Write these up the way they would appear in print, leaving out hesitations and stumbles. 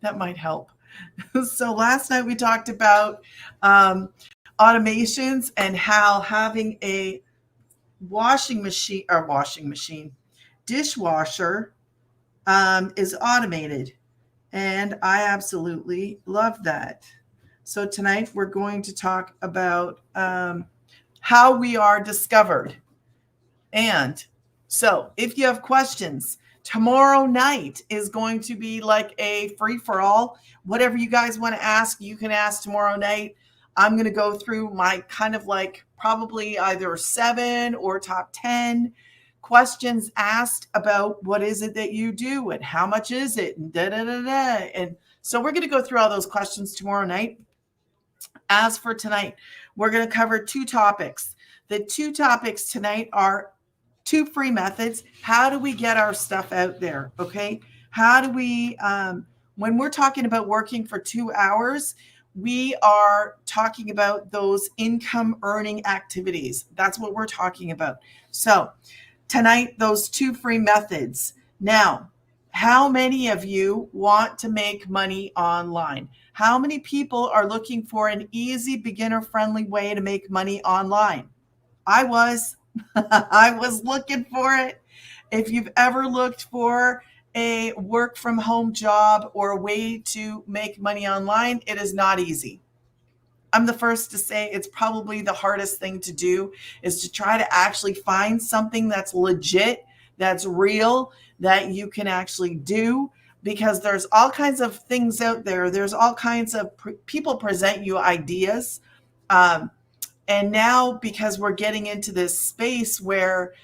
That might help. So last night we talked about um, automations and how having a washing machine, dishwasher is automated. And I absolutely love that. So tonight we're going to talk about how we are discovered. And so if you have questions, tomorrow night is going to be like a free for all. Whatever you guys want to ask, you can ask tomorrow night. I'm going to go through my kind of like probably either 7 or top 10 questions asked about what is it that you do and how much is it and da da da da. And so we're going to go through all those questions tomorrow night. As for tonight, we're going to cover 2 topics. The 2 topics tonight are 2 free methods. How do we get our stuff out there? Okay. How do we, when we're talking about working for 2 hours, we are talking about those income earning activities. That's what we're talking about. So, tonight, those 2 free methods. Now, how many of you want to make money online? How many people are looking for an easy, beginner friendly way to make money online? I was. I was looking for it. If you've ever looked for a work from home job or a way to make money online, it is not easy. I'm the first to say it's probably the hardest thing to do is to try to actually find something that's legit, that's real, that you can actually do because there's all kinds of things out there. There's all kinds of people present you ideas. Um, and now, because we're getting into this space where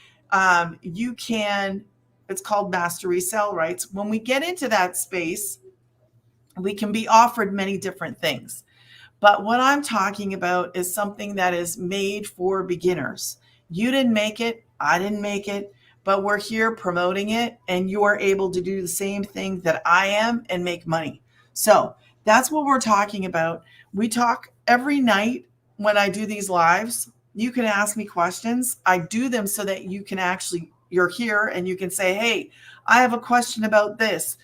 you can, it's called master resell rights. When we get into that space, we can be offered many different things. But what I'm talking about is something that is made for beginners. You didn't make it, I didn't make it, but we're here promoting it, and you are able to do the same thing that I am and make money. So that's what we're talking about. We talk every night when I do these lives. You can ask me questions. I do them so that you can actually, you're here and you can say, hey, I have a question about this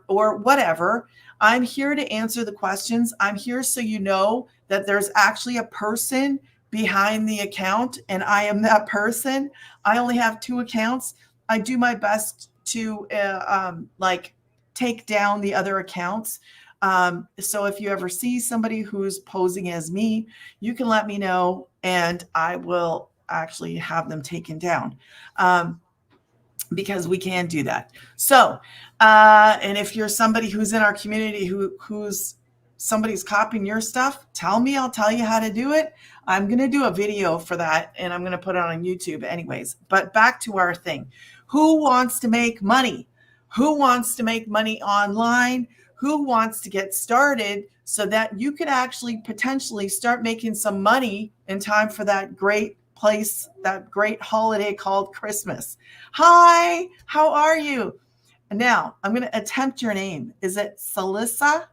or whatever. I'm here to answer the questions. I'm here so you know that there's actually a person behind the account and I am that person. I only have 2 accounts. I do my best to like take down the other accounts. So if you ever see somebody who's posing as me, you can let me know and I will actually have them taken down. Because we can do that. So, and if you're somebody who's in our community who's somebody's copying your stuff, tell me, I'll tell you how to do it. I'm going to do a video for that and I'm going to put it on YouTube anyways. But back to our thing. Who wants to make money? Who wants to make money online? Who wants to get started so that you could actually potentially start making some money in time for that great place, that great holiday called Christmas? Hi, how are you? Now, I'm going to attempt your name. Is it Salissa?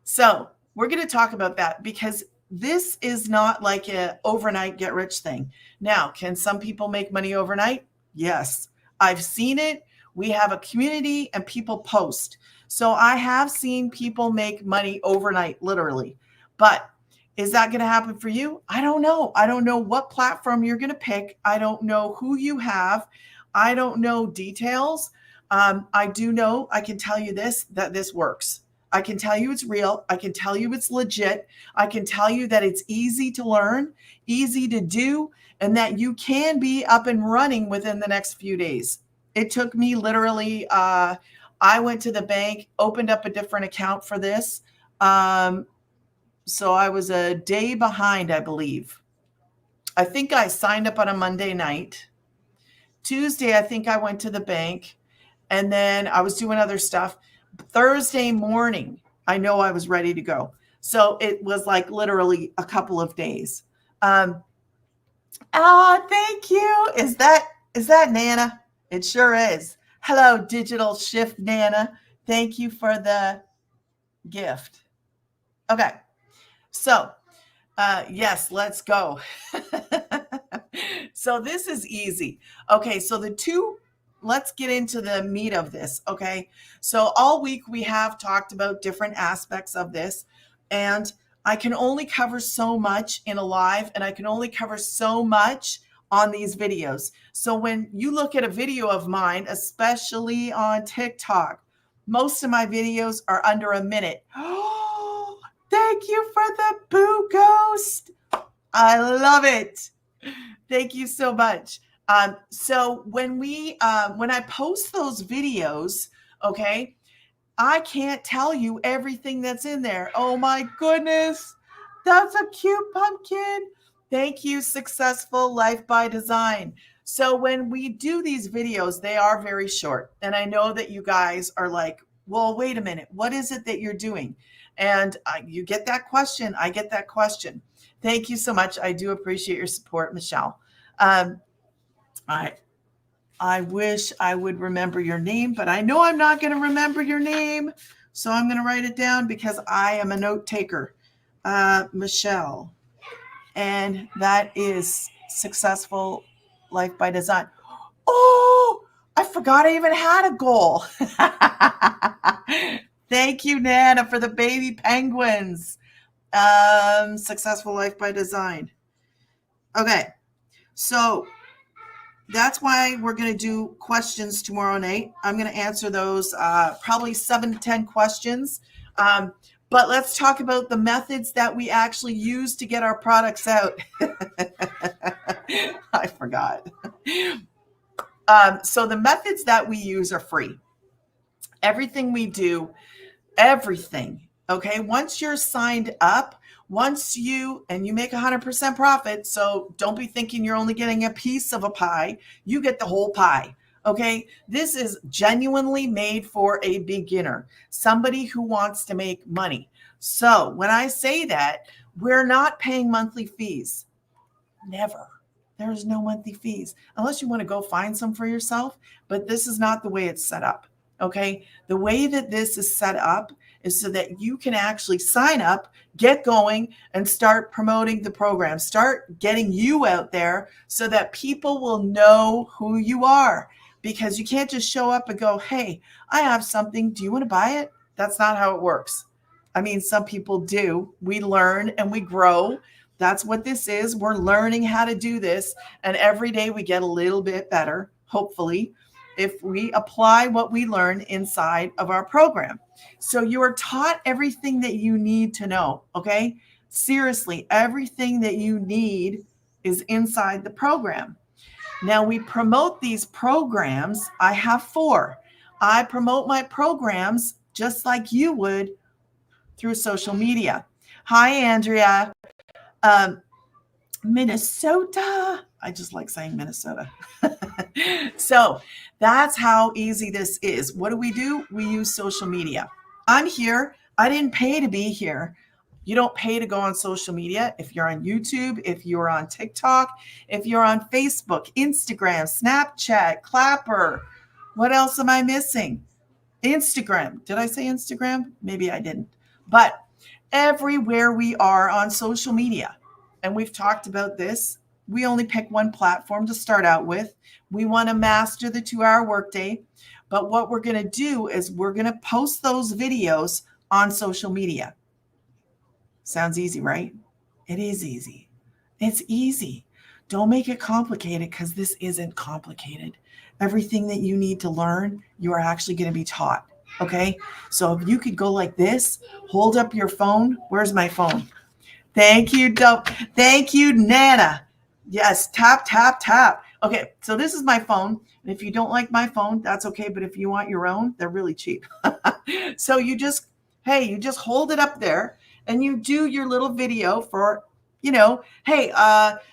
So we're going to talk about that because this is not like an overnight get rich thing. Now, can some people make money overnight? Yes, I've seen it. We have a community and people post. So I have seen people make money overnight, literally. But is that going to happen for you? I don't know. I don't know what platform you're going to pick. I don't know who you have. I don't know details. I do know, I can tell you this, that this works. I can tell you it's real. I can tell you it's legit. I can tell you that it's easy to learn, easy to do, and that you can be up and running within the next few days. It took me literally, I went to the bank, opened up a different account for this. So I was a day behind, I believe. I think I signed up on a Monday night. Tuesday, I think I went to the bank and then I was doing other stuff. Thursday morning, I know I was ready to go. So it was like literally a couple of days. Thank you. Is that Nana? It sure is. Hello, Digital Shift Nana. Thank you for the gift. Okay. So, yes, let's go. So this is easy. Okay. So the two let's get into the meat of this. Okay. So all week we have talked about different aspects of this, and I can only cover so much in a live, and I can only cover so much on these videos. So when you look at a video of mine, especially on TikTok, most of my videos are under a minute. Oh, thank you for the boo ghost. I love it. Thank you so much. So when I post those videos, okay, I can't tell you everything that's in there. Oh my goodness, that's a cute pumpkin. Thank you, Successful Life by Design. So when we do these videos, they are very short. And I know that you guys are like, well, wait a minute, what is it that you're doing? And you get that question. I get that question. Thank you so much. I do appreciate your support, Michelle. I wish I would remember your name, but I know I'm not going to remember your name. So I'm going to write it down because I am a note taker. Michelle. And that is Successful Life by Design. Oh, I forgot I even had a goal. Thank you, Nana, for the baby penguins. Successful Life by Design. Okay. So that's why we're going to do questions tomorrow night. I'm going to answer those probably 7 to 10 questions. But let's talk about the methods that we actually use to get our products out. I forgot. So the methods that we use are free. Everything we do, everything. Okay. Once you're signed up, you make 100% profit. So don't be thinking you're only getting a piece of a pie. You get the whole pie. Okay. This is genuinely made for a beginner, somebody who wants to make money. So when I say that, we're not paying monthly fees. Never. There's no monthly fees unless you want to go find some for yourself. But this is not the way it's set up. Okay. The way that this is set up is so that you can actually sign up, get going, and start promoting the program. Start getting you out there so that people will know who you are. Because you can't just show up and go, hey, I have something. Do you want to buy it? That's not how it works. I mean, some people do. We learn and we grow. That's what this is. We're learning how to do this. And every day we get a little bit better, hopefully, if we apply what we learn inside of our program. So you are taught everything that you need to know, okay? Seriously, everything that you need is inside the program. Now we promote these programs. I have 4. I promote my programs just like you would through social media. Hi, Andrea. Minnesota. I just like saying Minnesota. So that's how easy this is. What do? We use social media. I'm here. I didn't pay to be here. You don't pay to go on social media. If you're on YouTube, if you're on TikTok, if you're on Facebook, Instagram, Snapchat, Clapper. What else am I missing? Instagram. Did I say Instagram? Maybe I didn't. But everywhere we are on social media, and we've talked about this, we only pick one platform to start out with. We want to master the 2-hour workday. But what we're going to do is we're going to post those videos on social media. Sounds easy, right? It is easy. It's easy. Don't make it complicated because this isn't complicated. Everything that you need to learn, you are actually going to be taught. Okay. So if you could go like this, hold up your phone. Where's my phone? Thank you. Thank you, Nana. Yes. Tap, tap, tap. Okay. So this is my phone. And if you don't like my phone, that's okay. But if you want your own, they're really cheap. So you just hold it up there and you do your little video for, hey,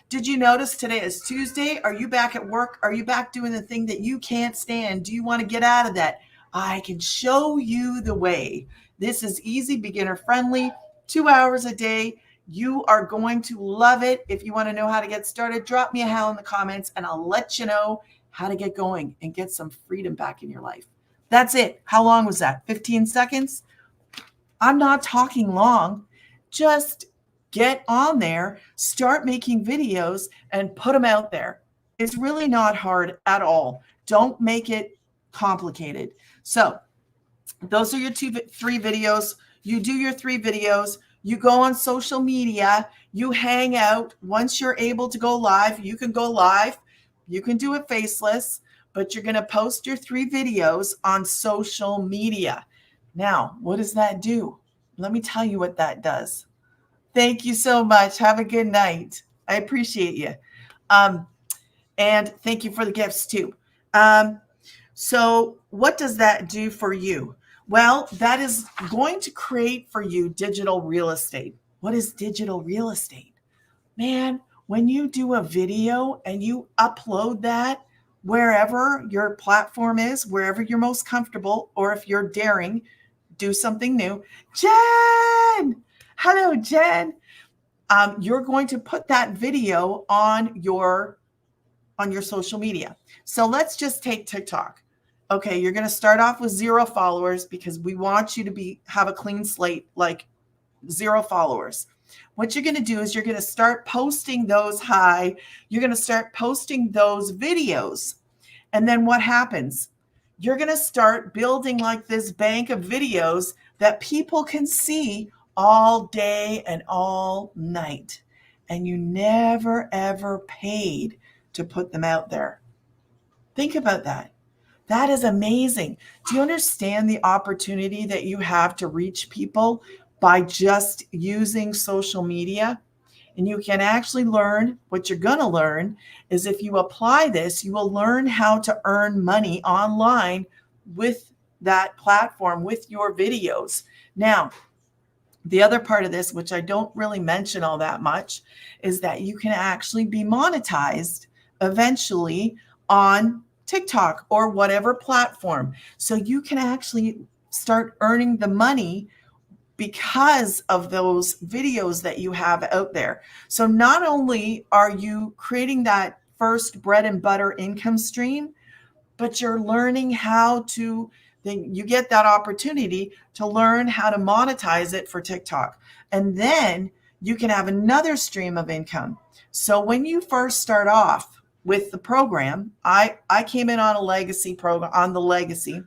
did you notice today is Tuesday? Are you back at work? Are you back doing the thing that you can't stand? Do you want to get out of that? I can show you the way. This is easy, beginner friendly, 2 hours a day. You are going to love it. If you want to know how to get started, drop me a howl in the comments and I'll let you know how to get going and get some freedom back in your life. That's it. How long was that? 15 seconds? I'm not talking long. Just get on there, start making videos and put them out there. It's really not hard at all. Don't make it complicated. So those are your three videos. You do your 3 videos. You go on social media. You hang out. Once you're able to go live, you can go live. You can do it faceless, but you're going to post your 3 videos on social media. Now, what does that do? Let me tell you what that does. Thank you so much. Have a good night. I appreciate you. And thank you for the gifts too. So what does that do for you? Well, that is going to create for you digital real estate. What is digital real estate? Man, when you do a video and you upload that wherever your platform is, wherever you're most comfortable, or if you're daring, do something new. Jen! Hello, Jen. You're going to put that video on your social media. So let's just take TikTok. Okay, you're going to start off with 0 followers because we want you to have a clean slate, like 0 followers. What you're going to do is you're going to start posting those you're going to start posting those videos. And then what happens? You're going to start building like this bank of videos that people can see all day and all night. And you never, ever paid to put them out there. Think about that. That is amazing. Do you understand the opportunity that you have to reach people by just using social media? And you can actually learn what you're going to learn is if you apply this, you will learn how to earn money online with that platform, with your videos. Now, the other part of this, which I don't really mention all that much, is that you can actually be monetized eventually on TikTok or whatever platform. So you can actually start earning the money because of those videos that you have out there. So not only are you creating that first bread and butter income stream, but you're learning how to, then you get that opportunity to learn how to monetize it for TikTok. And then you can have another stream of income. So when you first start off with the program, I came in on a legacy program, on the legacy.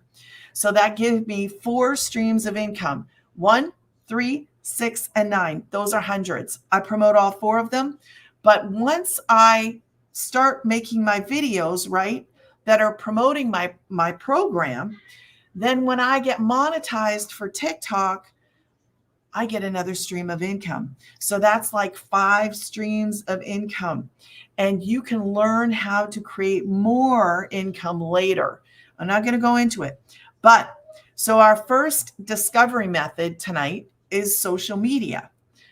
So that gave me 4 streams of income, 1, 3, 6, and 9. Those are hundreds. I promote all 4 of them. But once I start making my videos, right, that are promoting my program, then when I get monetized for TikTok, I get another stream of income. So that's like 5 streams of income. And you can learn how to create more income later. I'm not going to go into it. But so our first discovery method tonight is social media.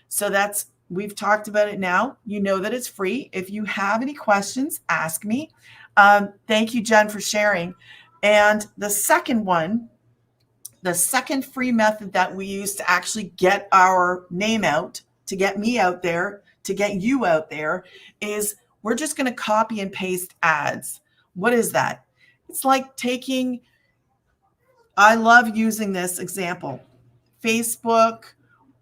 So we've talked about it now. You know that it's free. If you have any questions, ask me. Thank you, Jen, for sharing. And the second one, the second free method that we use to actually get our name out, to get me out there, to get you out there, is we're just going to copy and paste ads. What is that? It's like I love using this example, Facebook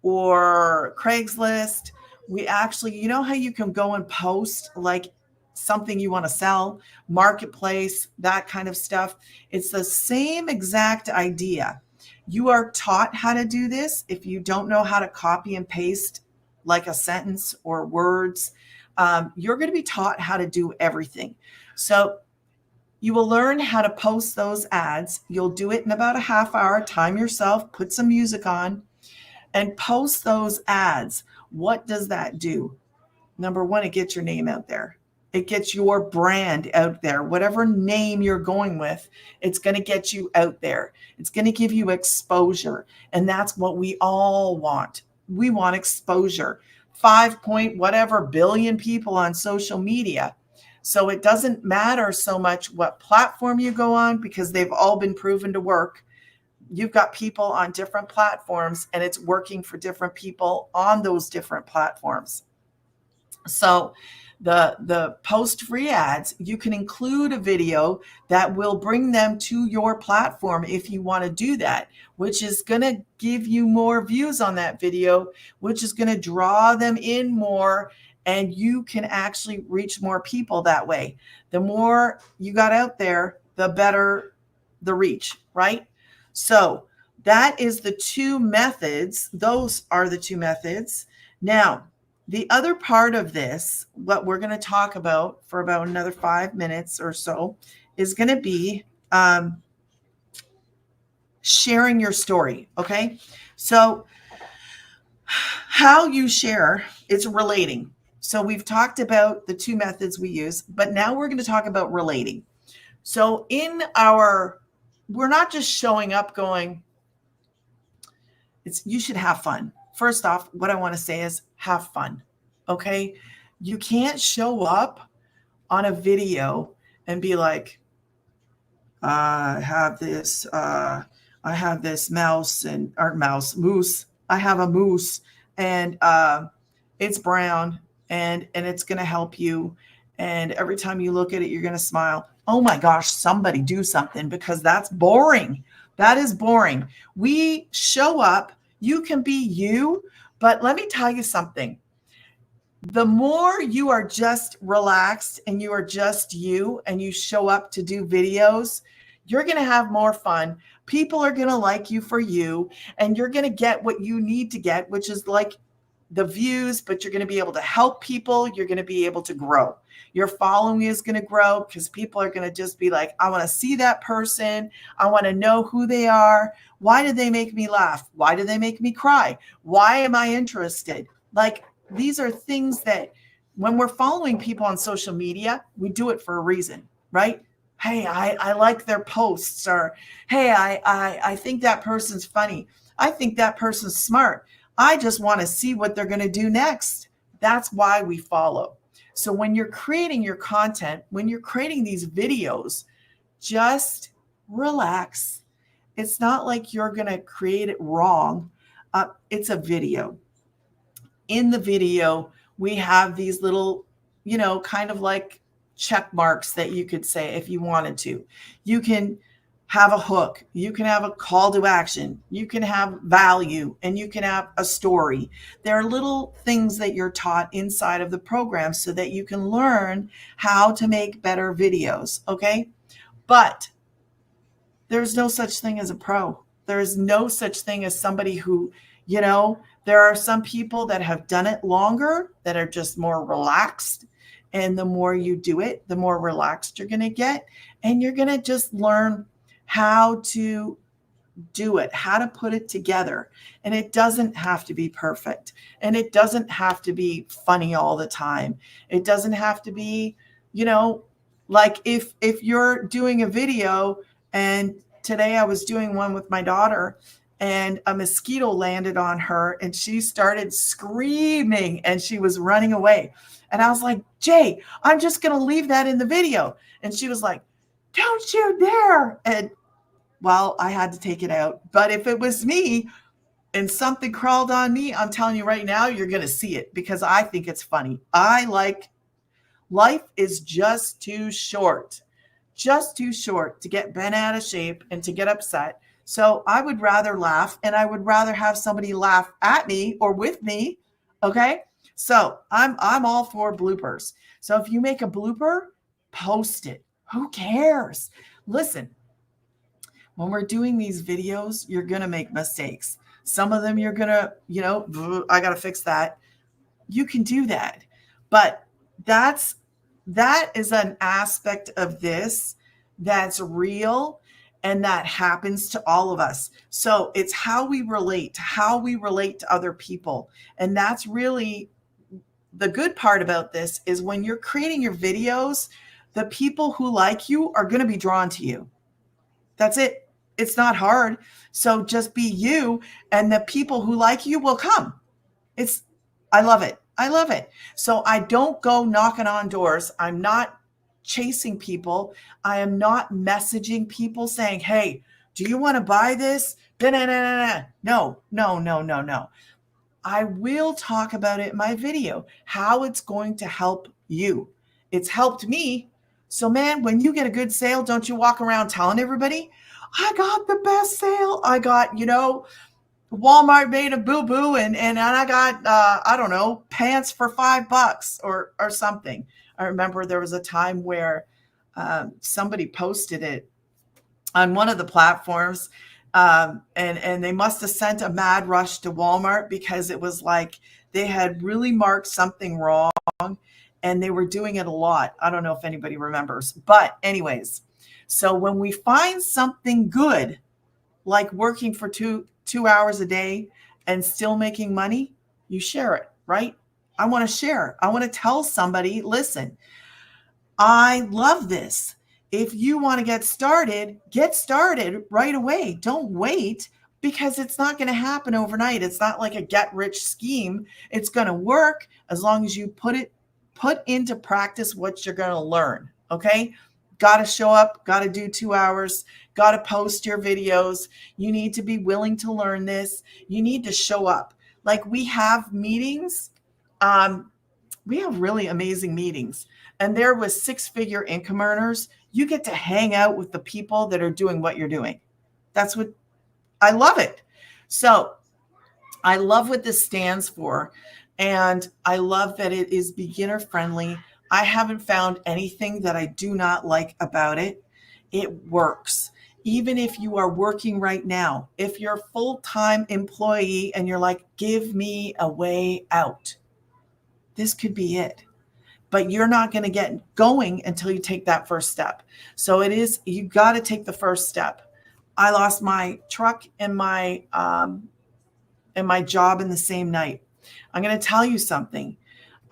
or Craigslist. We actually, you know how you can go and post like something you want to sell, marketplace, that kind of stuff. It's the same exact idea. You are taught how to do this. If you don't know how to copy and paste like a sentence or words, you're going to be taught how to do everything. So you will learn how to post those ads. You'll do it in about a half hour. Time yourself, put some music on, and post those ads. What does that do? Number 1, it gets your name out there. It gets your brand out there. Whatever name you're going with, it's going to get you out there. It's going to give you exposure. And that's what we all want. We want exposure. 5 point whatever billion people on social media. So it doesn't matter so much what platform you go on because they've all been proven to work. You've got people on different platforms and it's working for different people on those different platforms. So the post free ads, you can include a video that will bring them to your platform if you want to do that, which is going to give you more views on that video, which is going to draw them in more, and you can actually reach more people that way. The more you got out there, the better the reach, right? So that is the two methods. Those are the two methods. Now, the other part of this, what we're going to talk about for about another 5 minutes or so, is going to be sharing your story. Okay. So, how you share, it's relating. So, we've talked about the two methods we use, but now we're going to talk about relating. So, we're not just showing up going, you should have fun. First off, what I want to say is have fun. Okay. You can't show up on a video and be like, I have this mouse moose. I have a moose and it's brown and it's going to help you. And every time you look at it, you're going to smile. Oh my gosh, somebody do something, because that's boring. That is boring. We show up, you can be you, but let me tell you something. The more you are just relaxed and you are just you and you show up to do videos, you're going to have more fun. People are going to like you for you, and you're going to get what you need to get, which is like the views, but you're going to be able to help people. You're going to be able to grow. Your following is going to grow because people are going to just be like, I want to see that person. I want to know who they are. Why did they make me laugh? Why did they make me cry? Why am I interested? Like, these are things that when we're following people on social media, we do it for a reason, right? Hey, I like their posts, or hey, I think that person's funny. I think that person's smart. I just want to see what they're going to do next. That's why we follow. So when you're creating your content, when you're creating these videos, just relax. It's not like you're going to create it wrong. It's a video. In the video, we have these little, kind of like check marks that you could say if you wanted to. You can have a hook, you can have a call to action, you can have value, and you can have a story. There are little things that you're taught inside of the program so that you can learn how to make better videos, okay? But there's no such thing as a pro. There is no such thing as somebody who, there are some people that have done it longer, that are just more relaxed. And the more you do it, the more relaxed you're going to get. And you're going to just learn how to do it, how to put it together. And it doesn't have to be perfect. And it doesn't have to be funny all the time. It doesn't have to be, like if you're doing a video, and today I was doing one with my daughter, and a mosquito landed on her and she started screaming and she was running away. And I was like, Jay, I'm just going to leave that in the video. And she was like, don't you dare. And well, I had to take it out. But if it was me and something crawled on me, I'm telling you right now, you're going to see it, because I think it's funny. Life is just too short to get bent out of shape and to get upset. So I would rather laugh, and I would rather have somebody laugh at me or with me. Okay. So I'm all for bloopers. So if you make a blooper, post it. Who cares? Listen, when we're doing these videos, you're going to make mistakes. Some of them you're going to, I got to fix that. You can do that. But that is an aspect of this that's real. And that happens to all of us. So it's how we relate to other people. And that's really the good part about this, is when you're creating your videos, the people who like you are going to be drawn to you. That's it. It's not hard. So just be you, and the people who like you will come. I love it. I love it. So I don't go knocking on doors. I'm not chasing people. I am not messaging people saying, hey, do you want to buy this? No. I will talk about it in my video, how it's going to help you. It's helped me. So man, when you get a good sale, don't you walk around telling everybody, I got the best sale. I got, Walmart made a boo-boo and I got, pants for $5 or something. I remember there was a time where somebody posted it on one of the platforms. And they must have sent a mad rush to Walmart because it was like they had really marked something wrong and they were doing it a lot. I don't know if anybody remembers, but anyways, so when we find something good, like working for two hours a day and still making money, you share it, right? I want to share. I want to tell somebody, listen, I love this. If you want to get started right away. Don't wait, because it's not going to happen overnight. It's not like a get rich scheme. It's going to work as long as you put into practice what you're going to learn. Okay. Got to show up, got to do 2 hours, got to post your videos. You need to be willing to learn this. You need to show up. Like, we have meetings. We have really amazing meetings. And there was 6-figure income earners. You get to hang out with the people that are doing what you're doing. That's what I love it. So I love what this stands for. And I love that it is beginner friendly. I haven't found anything that I do not like about it. It works. Even if you are working right now, if you're a full-time employee and you're like, give me a way out, this could be it. But you're not going to get going until you take that first step. So you got to take the first step. I lost my truck and my job in the same night. I'm going to tell you something.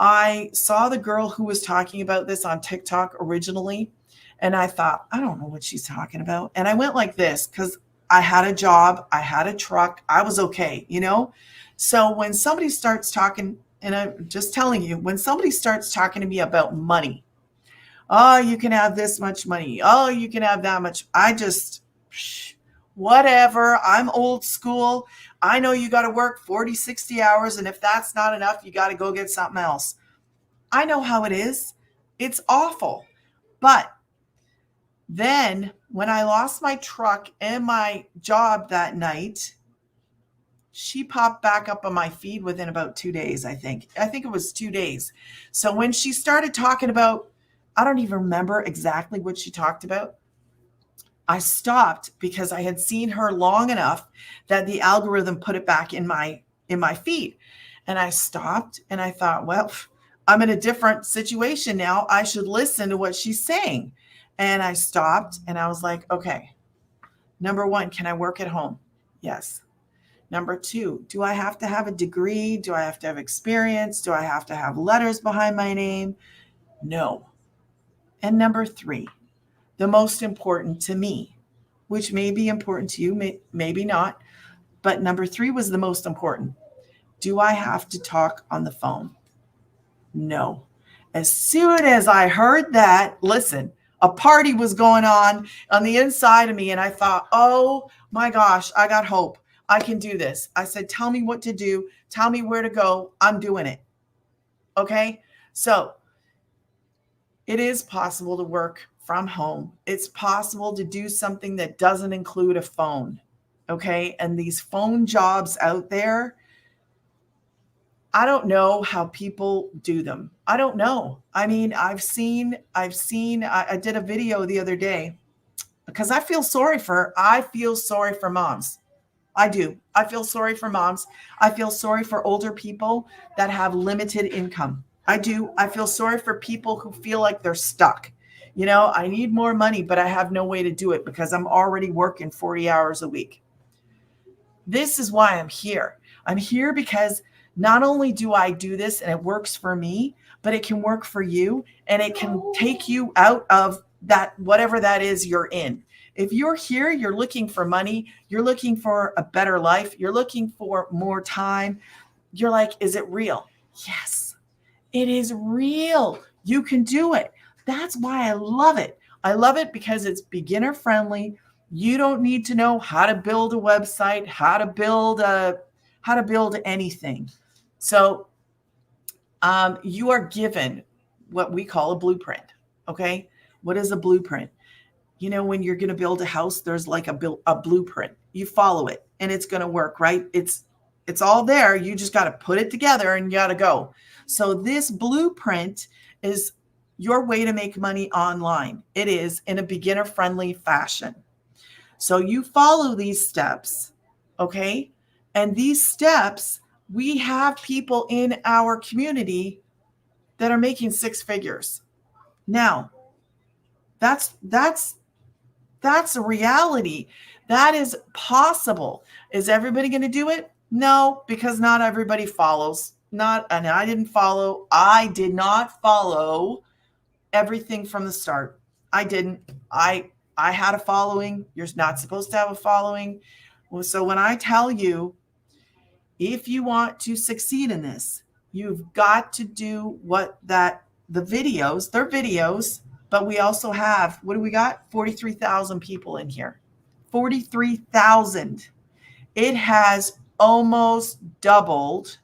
I saw the girl who was talking about this on TikTok originally, and I thought, I don't know what she's talking about. And I went like this because I had a job, I had a truck, I was okay, So when somebody starts talking, and I'm just telling you, when somebody starts talking to me about money, oh, you can have this much money, oh, you can have that much, I just, whatever, I'm old school. I know you got to work 40, 60 hours, and if that's not enough, you got to go get something else. I know how it is. It's awful. But then when I lost my truck and my job that night, she popped back up on my feed within about 2 days, I think. I think it was 2 days. So when she started talking about, I don't even remember exactly what she talked about. I stopped because I had seen her long enough that the algorithm put it back in my feed. And I stopped and I thought, well, I'm in a different situation now. I should listen to what she's saying. And I stopped and I was like, okay, number 1, can I work at home? Yes. Number 2, do I have to have a degree? Do I have to have experience? Do I have to have letters behind my name? No. And number 3, the most important to me, which may be important to you, maybe not, but number 3 was the most important. Do I have to talk on the phone? No. As soon as I heard that, listen, a party was going on the inside of me, and I thought, oh my gosh, I got hope. I can do this. I said, tell me what to do. Tell me where to go. I'm doing it. Okay? So it is possible to work from home. It's possible to do something that doesn't include a phone. Okay? And these phone jobs out there, I don't know how people do them. I don't know. I mean, I did a video the other day because I feel sorry for moms. I do. I feel sorry for moms. I feel sorry for older people that have limited income. I do. I feel sorry for people who feel like they're stuck. I need more money, but I have no way to do it because I'm already working 40 hours a week. This is why I'm here. I'm here because not only do I do this and it works for me, but it can work for you and it can take you out of that, whatever that is you're in. If you're here, you're looking for money, you're looking for a better life, you're looking for more time. You're like, is it real? Yes, it is real. You can do it. That's why I love it. I love it because it's beginner friendly. You don't need to know how to build a website, how to build anything. So you are given what we call a blueprint. Okay. What is a blueprint? When you're going to build a house, there's like a blueprint. You follow it and it's going to work, right? It's all there. You just got to put it together and you got to go. So this blueprint is your way to make money online. It is in a beginner-friendly fashion. So you follow these steps, okay? And these steps, we have people in our community that are making six figures. Now, that's a reality. That is possible. Is everybody going to do it? No, because not everybody follows. And I did not follow everything from the start. I didn't. I had a following. You're not supposed to have a following. So when I tell you, if you want to succeed in this, you've got to do they're videos, but we also have, what do we got? 43,000 people in here. 43,000. It has almost doubled.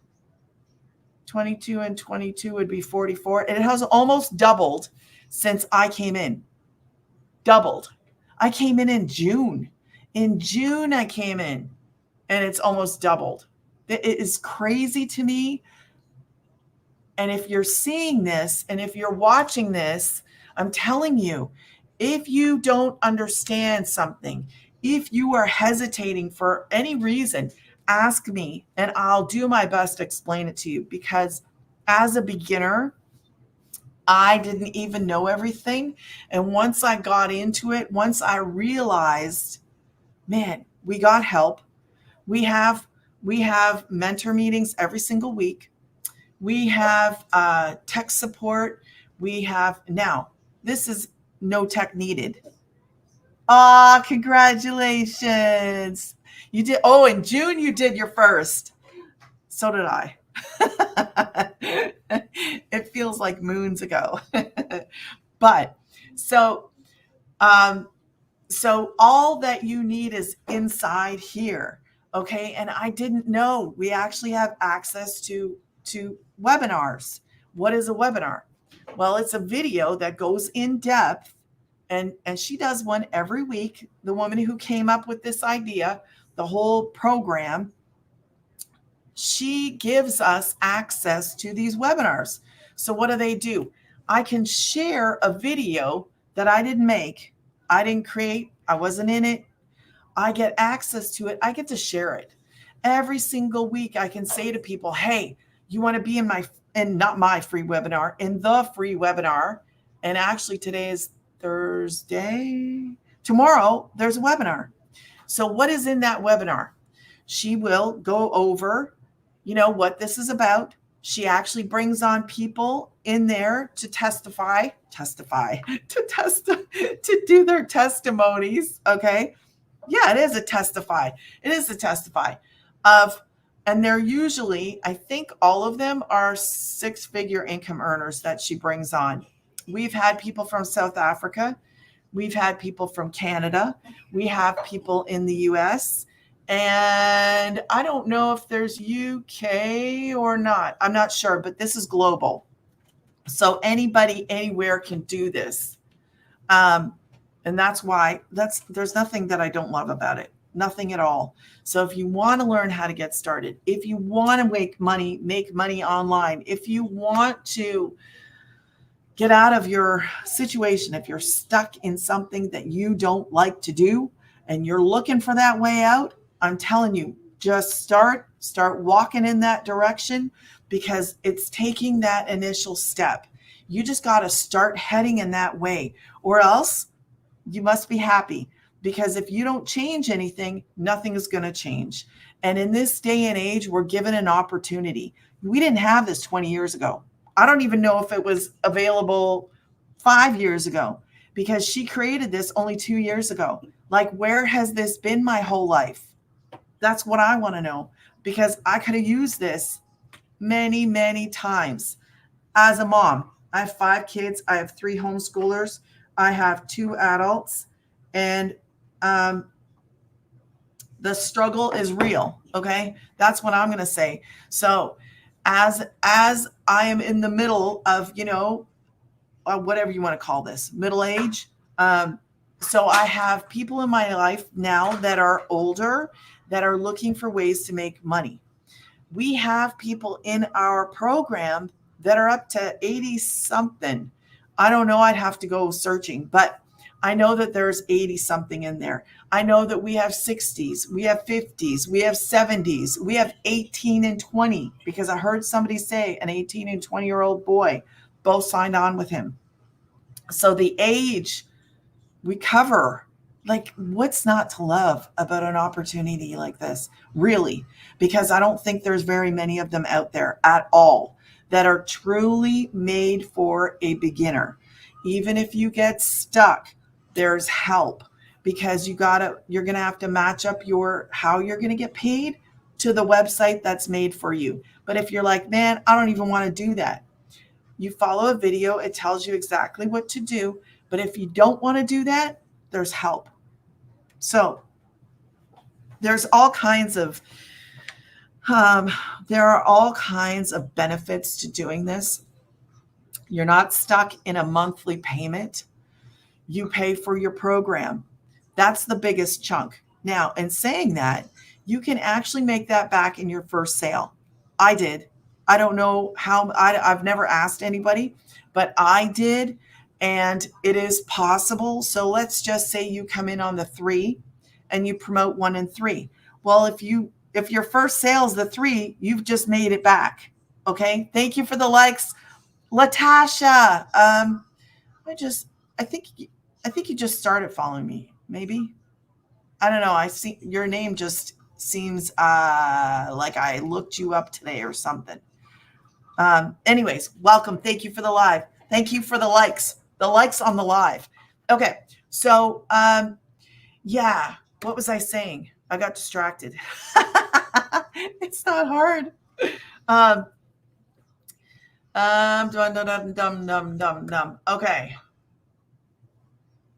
22 and 22 would be 44. And it has almost doubled since I came in. Doubled. I came in June. In June, I came in, and it's almost doubled. It is crazy to me. And if you're seeing this, and if you're watching this, I'm telling you, if you don't understand something, if you are hesitating for any reason, ask me and I'll do my best to explain it to you. Because as a beginner, I didn't even know everything. And once I got into it, once I realized, man, we got help. We have mentor meetings every single week. We have tech support. We have now, this is no tech needed. Congratulations. You did. Oh, in June, you did your first. So did I. It feels like moons ago. But so all that you need is inside here. Okay. And I didn't know we actually have access to webinars. What is a webinar? Well, it's a video that goes in depth, and she does one every week. The woman who came up with this idea, the whole program, she gives us access to these webinars. So what do? I can share a video that I didn't make, I didn't create, I wasn't in it. I get access to it. I get to share it. Every single week I can say to people, hey, you want to be in not my free webinar, in the free webinar. And actually today is Thursday. Tomorrow there's a webinar. So what is in that webinar? She will go over, what this is about. She actually brings on people in there to to do their testimonies. Okay. Yeah, it is a testify. It is a testify of, and they're usually, I think all of them are six-figure income earners that she brings on. We've had people from South Africa. We've had people from Canada. We have people in the US. And I don't know if there's UK or not. I'm not sure, but this is global. So anybody, anywhere can do this. And that's why there's nothing that I don't love about it. Nothing at all. So if you want to learn how to get started, if you want to make money online, if you want to get out of your situation, if you're stuck in something that you don't like to do and you're looking for that way out, I'm telling you, just start walking in that direction, because it's taking that initial step. You just got to start heading in that way, or else you must be happy, because if you don't change anything, nothing is going to change. And in this day and age, we're given an opportunity. We didn't have this 20 years ago. I don't even know if it was available 5 years ago, because she created this only 2 years ago. Like, where has this been my whole life? That's what I want to know, because I could have used this many, many times. As a mom, I have 5 kids. I have 3 homeschoolers. I have 2 adults, and the struggle is real. Okay. That's what I'm going to say. So as I am in the middle of, whatever you want to call this, middle age. So I have people in my life now that are older, that are looking for ways to make money. We have people in our program that are up to 80 something. I don't know. I'd have to go searching, but I know that there's 80 something in there. I know that we have 60s, we have 50s, we have 70s, we have 18 and 20, because I heard somebody say an 18 and 20-year-old boy both signed on with him. So the age we cover, like, what's not to love about an opportunity like this, really? Because I don't think there's very many of them out there at all that are truly made for a beginner. Even if you get stuck, there's help, because you're going to have to match up how you're going to get paid to the website that's made for you. But if you're like, man, I don't even want to do that, you follow a video, it tells you exactly what to do. But if you don't want to do that, there's help. So there's all kinds of there are all kinds of benefits to doing this. You're not stuck in a monthly payment. You pay for your program. That's the biggest chunk. Now, in saying that, you can actually make that back in your first sale. I did. I don't know how, I've never asked anybody, but I did, and it is possible. So let's just say you come in on the 3 and you promote 1 and 3. Well, if your first sale is the 3, you've just made it back. Okay. Thank you for the likes, Latasha. I think you just started following me. Maybe. I don't know. I see your name just seems like I looked you up today or something. Anyways, welcome. Thank you for the live. Thank you for the likes on the live. Okay. So, yeah, what was I saying? I got distracted. It's not hard. Okay.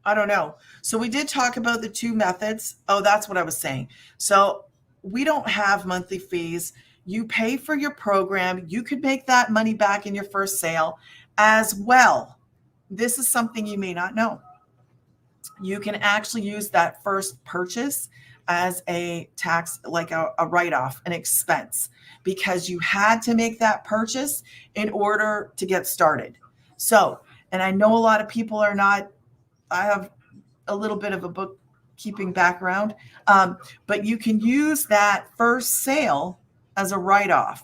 I don't know. So we did talk about the 2 methods. Oh, that's what I was saying. So we don't have monthly fees. You pay for your program. You could make that money back in your first sale as well. This is something you may not know. You can actually use that first purchase as a tax, like a write-off, an expense, because you had to make that purchase in order to get started. So, and I know a lot of people are not, I have a little bit of a bookkeeping background, but you can use that first sale as a write-off,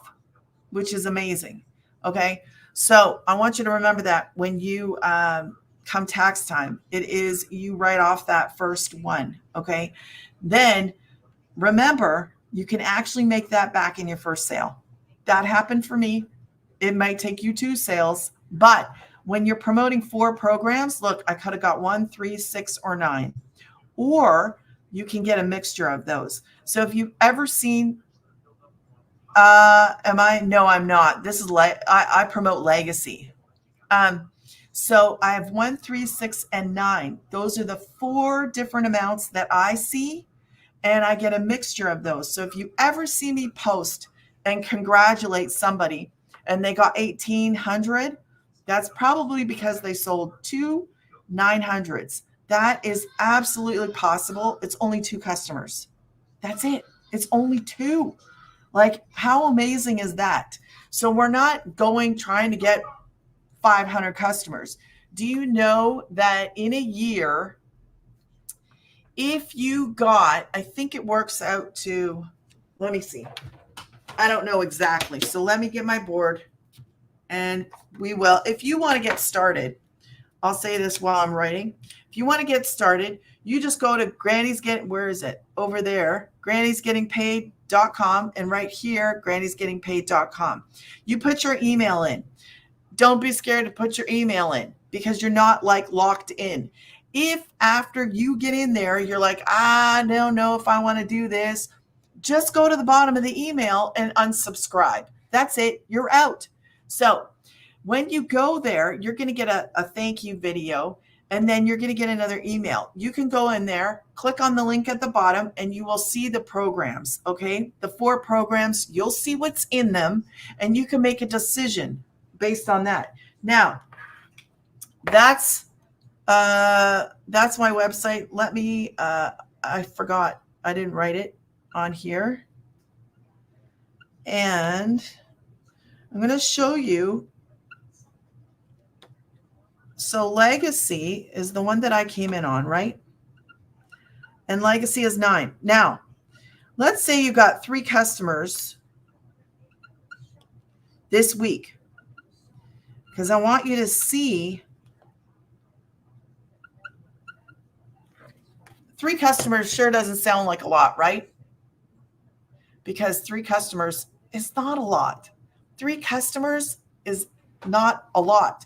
which is amazing. Okay. So I want you to remember that when you come tax time, it is you write off that first one. Okay. Then remember, you can actually make that back in your first sale. That happened for me. It might take you 2 sales, but when you're promoting 4 programs, look, I could have got 1, 3, 6, or 9, or you can get a mixture of those. So if you've ever seen, no, I'm not. This is I promote legacy. So I have 1, 3, 6, and 9. Those are the 4 different amounts that I see, and I get a mixture of those. So if you ever see me post and congratulate somebody and they got 1,800, that's probably because they sold 2 900s. That is absolutely possible. It's only 2 customers. That's it. It's only 2. Like, how amazing is that? So we're not trying to get 500 customers. Do you know that in a year, if you got, I think it works out to, let me see. I don't know exactly. So let me get my board and we will. If you want to get started, I'll say this while I'm writing. If you want to get started, you just go to where is it? Over there, grannysgettingpaid.com, and right here, grannysgettingpaid.com. You put your email in. Don't be scared to put your email in, because you're not like locked in. If after you get in there, you're like, I don't know if I want to do this, just go to the bottom of the email and unsubscribe. That's it. You're out. So when you go there, you're going to get a thank you video, and then you're going to get another email. You can go in there, click on the link at the bottom, and you will see the programs. Okay. The 4 programs, you'll see what's in them, and you can make a decision based on that. Now, that's my website. Let me, I forgot, I didn't write it on here. And I'm going to show you So Legacy is the one that I came in on, right? And Legacy is 9. Now, let's say you got 3 customers this week, because I want you to see 3 customers sure doesn't sound like a lot, right? Because 3 customers is not a lot. 3 customers is not a lot.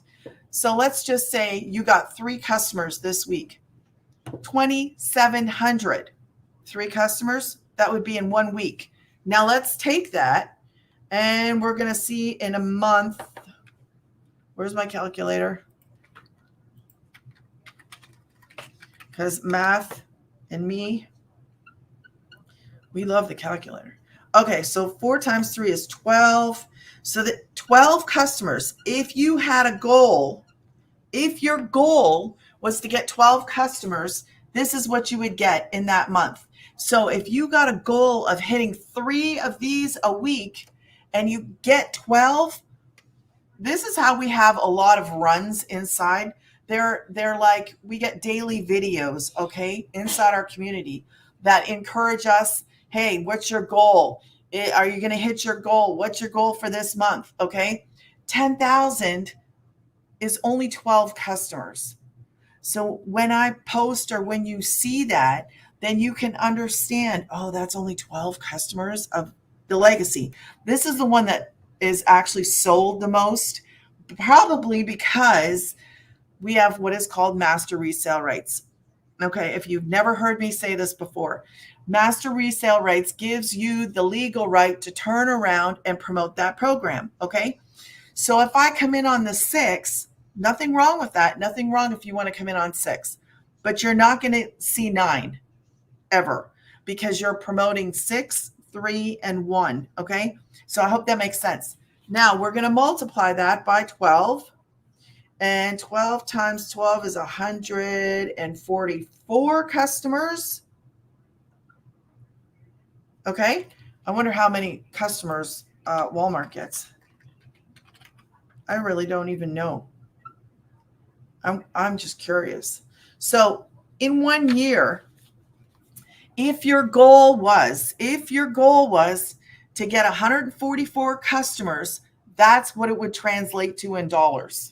So let's just say you got 3 customers this week, 2,700. 3 customers, that would be in 1 week. Now let's take that and we're going to see in a month. Where's my calculator? Because math and me, we love the calculator. Okay, so 4 times 3 is 12. So that 12 customers, if you had a goal, if your goal was to get 12 customers, this is what you would get in that month. So if you got a goal of hitting 3 of these a week and you get 12, this is how we have a lot of runs inside. They're like, we get daily videos, okay, inside our community that encourage us. Hey, what's your goal? Are you going to hit your goal? What's your goal for this month? Okay. 10,000 is only 12 customers. So when I post or when you see that, then you can understand, oh, that's only 12 customers of the Legacy. This is the one that is actually sold the most, probably because we have what is called master resale rights. Okay, if you've never heard me say this before, master resale rights gives you the legal right to turn around and promote that program. Okay, so if I come in on the 6, nothing wrong with that. Nothing wrong if you want to come in on 6, but you're not going to see 9 ever because you're promoting 6, 3, and 1. Okay, so I hope that makes sense. Now we're going to multiply that by 12. And 12 times 12 is 144 customers. Okay. I wonder how many customers Walmart gets. I really don't even know. I'm just curious. So in 1 year, if your goal was to get 144 customers, that's what it would translate to in dollars.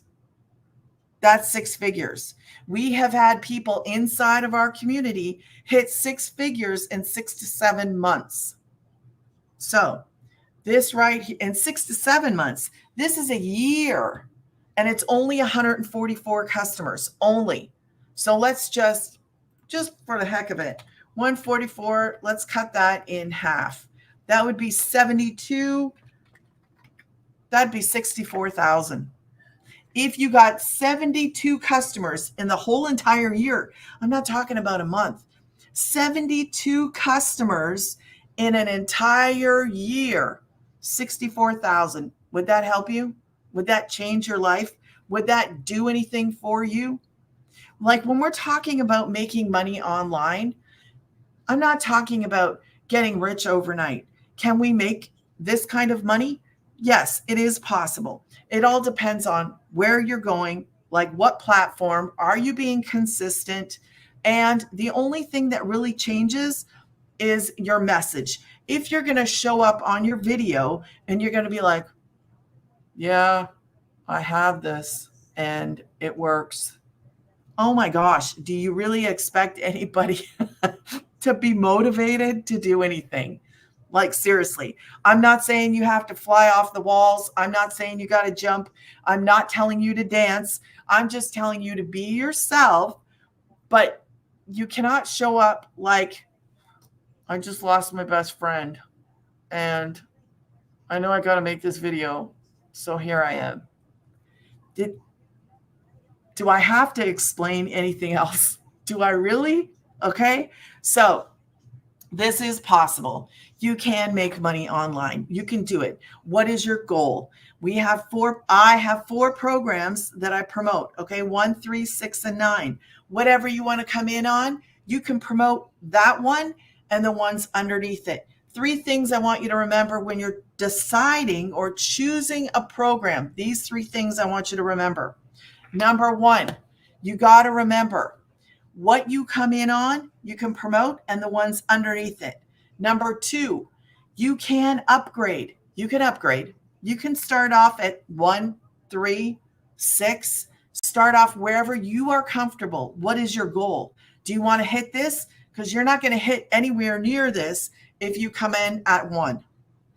That's 6 figures. We have had people inside of our community hit 6 figures in 6 to 7 months. So this right here, in 6 to 7 months, this is a year, and it's only 144 customers only. So let's just for the heck of it, 144, let's cut that in half. That would be 72. That'd be 64,000. If you got 72 customers in the whole entire year, I'm not talking about a month, 72 customers in an entire year, 64,000. Would that help you? Would that change your life? Would that do anything for you? Like when we're talking about making money online, I'm not talking about getting rich overnight. Can we make this kind of money? Yes, it is possible. It all depends on where you're going, like what platform, are you being consistent? And the only thing that really changes is your message. If you're going to show up on your video and you're going to be like, yeah, I have this and it works. Oh my gosh, do you really expect anybody to be motivated to do anything? Like, seriously, I'm not saying you have to fly off the walls. I'm not saying you got to jump. I'm not telling you to dance. I'm just telling you to be yourself. But you cannot show up like, I just lost my best friend and I know I got to make this video. So here I am. Do I have to explain anything else? Do I really? Okay. So this is possible. You can make money online. You can do it. What is your goal? I have 4 programs that I promote. Okay. 1, 3, 6, and 9. Whatever you want to come in on, you can promote that one and the ones underneath it. 3 things I want you to remember when you're deciding or choosing a program. These 3 things I want you to remember. Number one, you got to remember what you come in on, you can promote, and the ones underneath it. Number two, you can upgrade. You can upgrade. You can start off at 1, 3, 6. Start off wherever you are comfortable. What is your goal? Do you want to hit this? Because you're not going to hit anywhere near this if you come in at 1.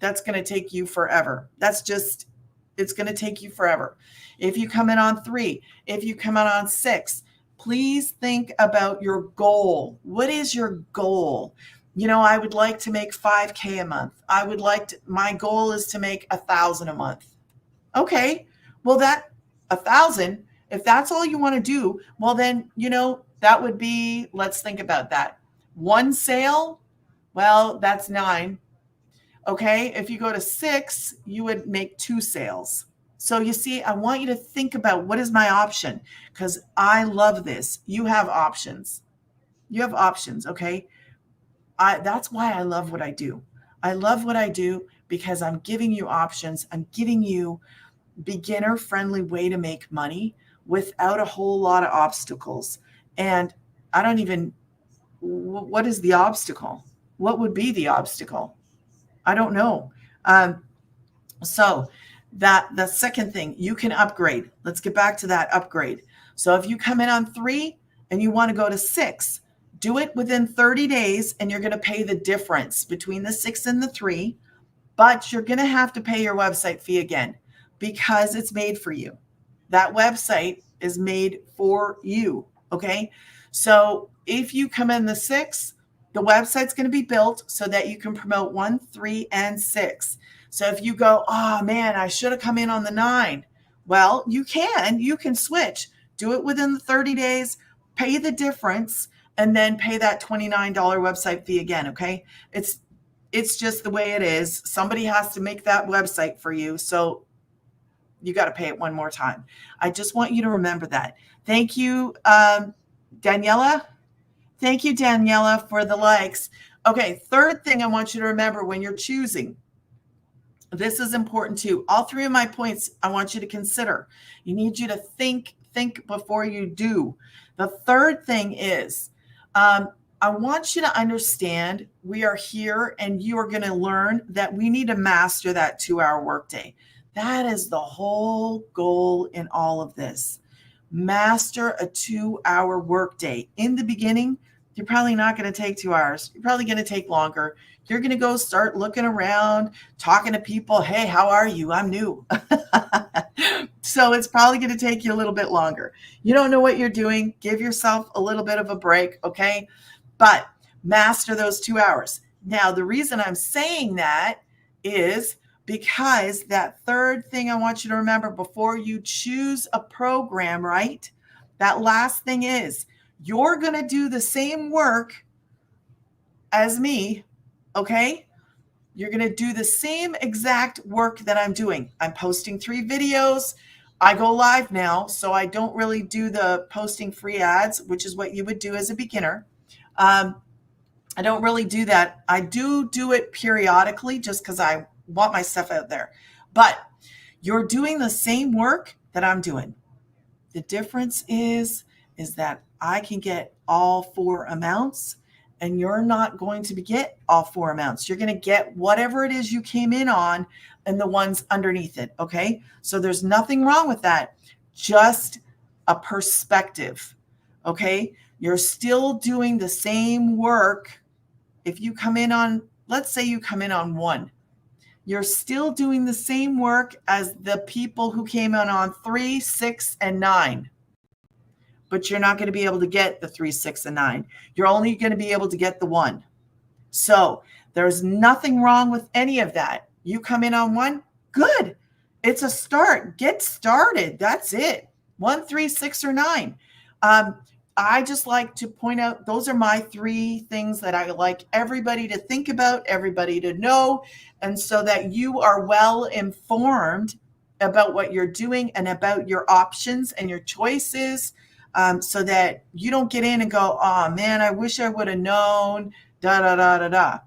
That's going to take you forever. It's going to take you forever. If you come in on 3, if you come in on 6, please think about your goal. What is your goal? I would like to make 5K a month. My goal is to make 1,000 a month. Okay. Well, that 1,000, if that's all you want to do, well, then, that would be, let's think about that. 1 sale. Well, that's 9. Okay. If you go to 6, you would make 2 sales. So you see, I want you to think about what is my option, because I love this. You have options. You have options. Okay. That's why I love what I do. I love what I do because I'm giving you options. I'm giving you beginner friendly way to make money without a whole lot of obstacles. And what is the obstacle? What would be the obstacle? I don't know. So the second thing, you can upgrade. Let's get back to that upgrade. So if you come in on 3 and you want to go to 6, do it within 30 days and you're going to pay the difference between the 6 and the 3, but you're going to have to pay your website fee again because it's made for you. That website is made for you. Okay. So if you come in the 6, the website's going to be built so that you can promote 1, 3, and 6. So if you go, oh man, I should have come in on the 9. Well, you can switch, do it within the 30 days, pay the difference, and then pay that $29 website fee again. Okay. It's just the way it is. Somebody has to make that website for you. So you got to pay it one more time. I just want you to remember that. Thank you, Daniela. Thank you, Daniela, for the likes. Okay. Third thing I want you to remember when you're choosing, this is important too. All 3 of my points I want you to consider. You need you to think before you do. The third thing is, I want you to understand we are here and you are going to learn that we need to master that 2-hour workday. That is the whole goal in all of this. Master a 2-hour workday. In the beginning, you're probably not going to take 2 hours. You're probably going to take longer. You're going to go start looking around, talking to people. Hey, how are you? I'm new. So it's probably going to take you a little bit longer. You don't know what you're doing. Give yourself a little bit of a break, okay? But master those 2 hours. Now, the reason I'm saying that is because that third thing I want you to remember before you choose a program, right? That last thing is you're going to do the same work as me, okay? You're going to do the same exact work that I'm doing. I'm posting 3 videos. I go live now, so I don't really do the posting free ads, which is what you would do as a beginner. I don't really do that. I do it periodically just because I want my stuff out there. But you're doing the same work that I'm doing. The difference is that I can get all 4 amounts and you're not going to get all 4 amounts. You're going to get whatever it is you came in on and the ones underneath it. Okay. So there's nothing wrong with that. Just a perspective. Okay. You're still doing the same work. If you come in on, let's say you come in on 1, you're still doing the same work as the people who came in on 3, 6, and 9. But you're not going to be able to get the 3, 6, and 9. You're only going to be able to get the 1. So there's nothing wrong with any of that. You come in on 1, good. It's a start. Get started. That's it. 1, 3, 6, or 9. I just like to point out those are my 3 things that I like everybody to think about, everybody to know, and so that you are well informed about what you're doing and about your options and your choices, so that you don't get in and go, oh man, I wish I would have known, da, da, da, da, da.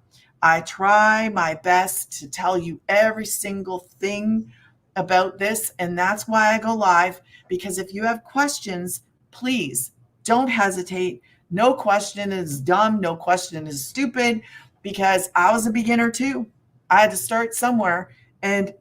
I try my best to tell you every single thing about this. And that's why I go live, because if you have questions, please don't hesitate. No question is dumb. No question is stupid, because I was a beginner too. I had to start somewhere, and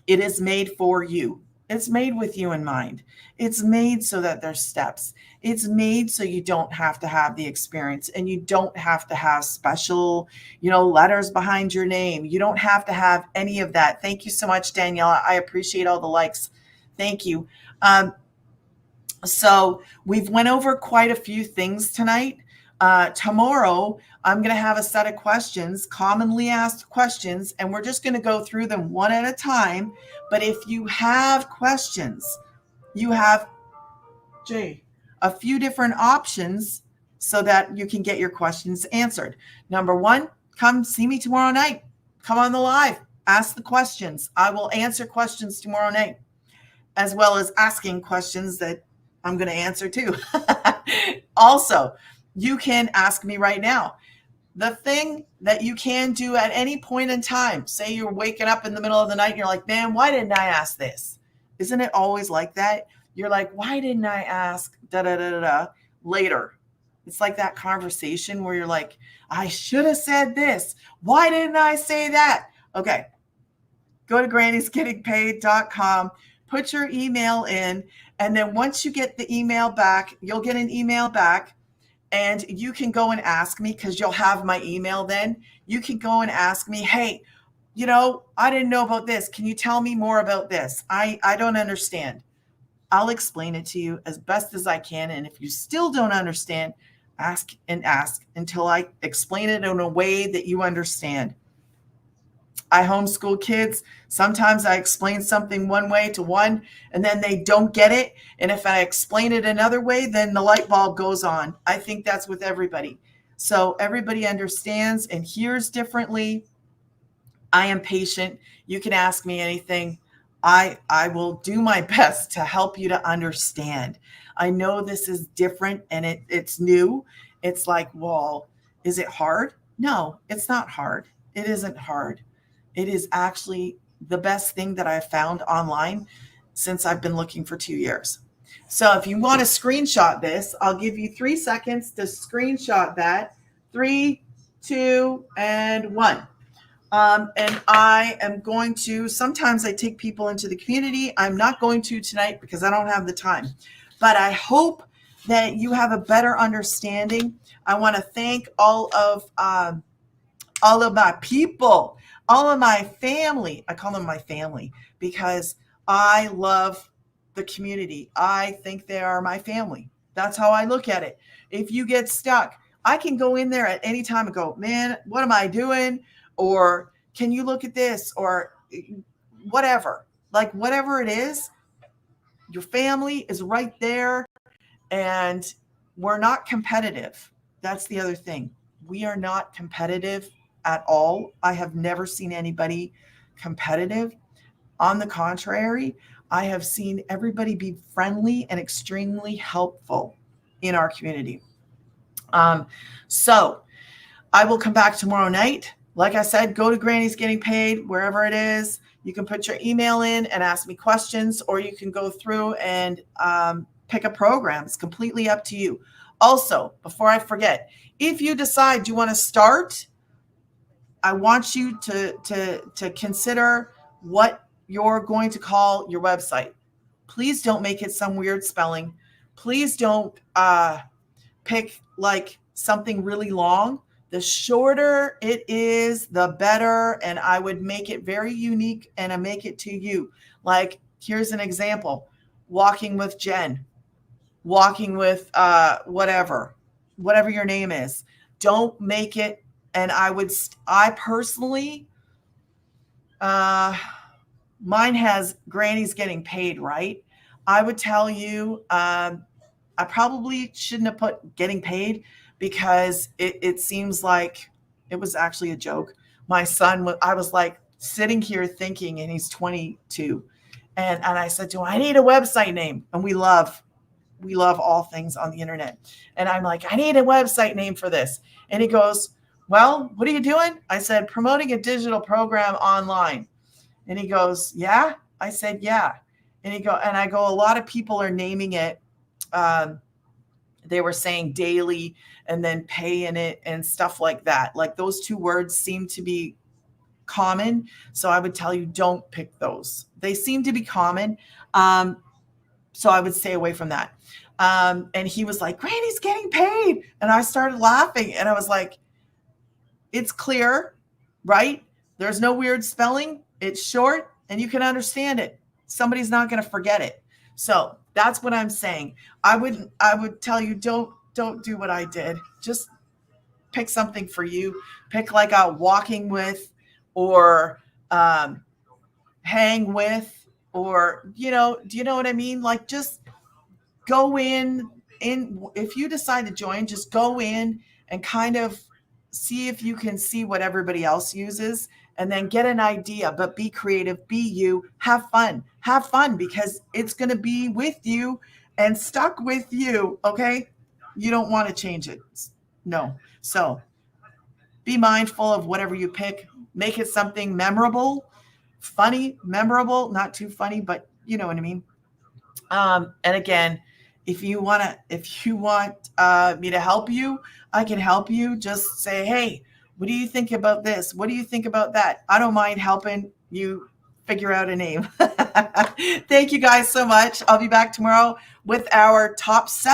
it is made for you. It's made with you in mind. It's made so that there's steps. It's made so you don't have to have the experience, and you don't have to have special, letters behind your name. You don't have to have any of that. Thank you so much, Daniela. I appreciate all the likes. Thank you. So we've went over quite a few things tonight. Tomorrow, I'm going to have a set of questions, commonly asked questions, and we're just going to go through them one at a time. But if you have questions, you have, a few different options so that you can get your questions answered. Number one, come see me tomorrow night. Come on the live. Ask the questions. I will answer questions tomorrow night, as well as asking questions that I'm going to answer too. Also, you can ask me right now. The thing that you can do at any point in time, say you're waking up in the middle of the night and you're like, man, why didn't I ask this? Isn't it always like that? You're like, why didn't I ask later? It's like that conversation where you're like, I should have said this. Why didn't I say that? Okay. Go to grannysgettingpaid.com, put your email in, and then once you get the email back, you'll get an email back, and you can go and ask me, because you'll have my email then. You can go and ask me, hey, I didn't know about this. Can you tell me more about this? I don't understand. I'll explain it to you as best as I can. And if you still don't understand, ask and ask until I explain it in a way that you understand. I homeschool kids. Sometimes I explain something one way to one, and then they don't get it. And if I explain it another way, then the light bulb goes on. I think that's with everybody. So everybody understands and hears differently. I am patient. You can ask me anything. I will do my best to help you to understand. I know this is different and it's new. It's like, well, is it hard? No, it's not hard. It isn't hard. It is actually the best thing that I've found online since I've been looking for 2 years. So if you want to screenshot this, I'll give you 3 seconds to screenshot that. 3, 2, and 1. And I am going to, sometimes I take people into the community. I'm not going to tonight because I don't have the time, but I hope that you have a better understanding. I want to thank all of my people, all of my family. I call them my family because I love the community. I think they are my family. That's how I look at it. If you get stuck, I can go in there at any time and go, man, what am I doing? Or can you look at this? Or whatever. Like whatever it is, your family is right there. And we're not competitive. That's the other thing. We are not competitive at all. I have never seen anybody competitive. On the contrary, I have seen everybody be friendly and extremely helpful in our community. So I will come back tomorrow night. Like I said, go to Granny's Getting Paid, wherever it is. You can put your email in and ask me questions, or you can go through and pick a program. It's completely up to you. Also, before I forget, if you decide you want to start, I want you to consider what you're going to call your website. Please don't make it some weird spelling. Please don't pick like something really long. The shorter it is, the better. And I would make it very unique and I make it to you. Like, here's an example. Walking with Jen. Walking with whatever your name is. Don't make it. And I personally, mine has Granny's Getting Paid, right? I would tell you, I probably shouldn't have put getting paid because it seems like it was actually a joke. My son, I was like sitting here thinking, and he's 22. And I said to him, I need a website name. And we love all things on the internet. And I'm like, I need a website name for this. And he goes, well, what are you doing? I said, promoting a digital program online. And he goes, yeah. I said, yeah. And I go, a lot of people are naming it. They were saying daily and then pay in it and stuff like that. Like those two words seem to be common. So I would tell you, don't pick those. They seem to be common. So I would stay away from that. And he was like, Granny's getting paid. And I started laughing and I was like, it's clear, right? There's no weird spelling. It's short and you can understand it. Somebody's not going to forget it. So that's what I'm saying. I would tell you, don't do what I did. Just pick something for you. Pick like a walking with or hang with, or, do you know what I mean? Like just go in, if you decide to join, just go in and kind of see if you can see what everybody else uses and then get an idea, but be creative, be you, have fun because it's going to be with you and stuck with you. Okay. You don't want to change it. No. So be mindful of whatever you pick, make it something memorable, funny, memorable, not too funny, but you know what I mean? And again, if you want me to help you, I can help you. Just say, hey, what do you think about this? What do you think about that? I don't mind helping you figure out a name. Thank you guys so much. I'll be back tomorrow with our top 7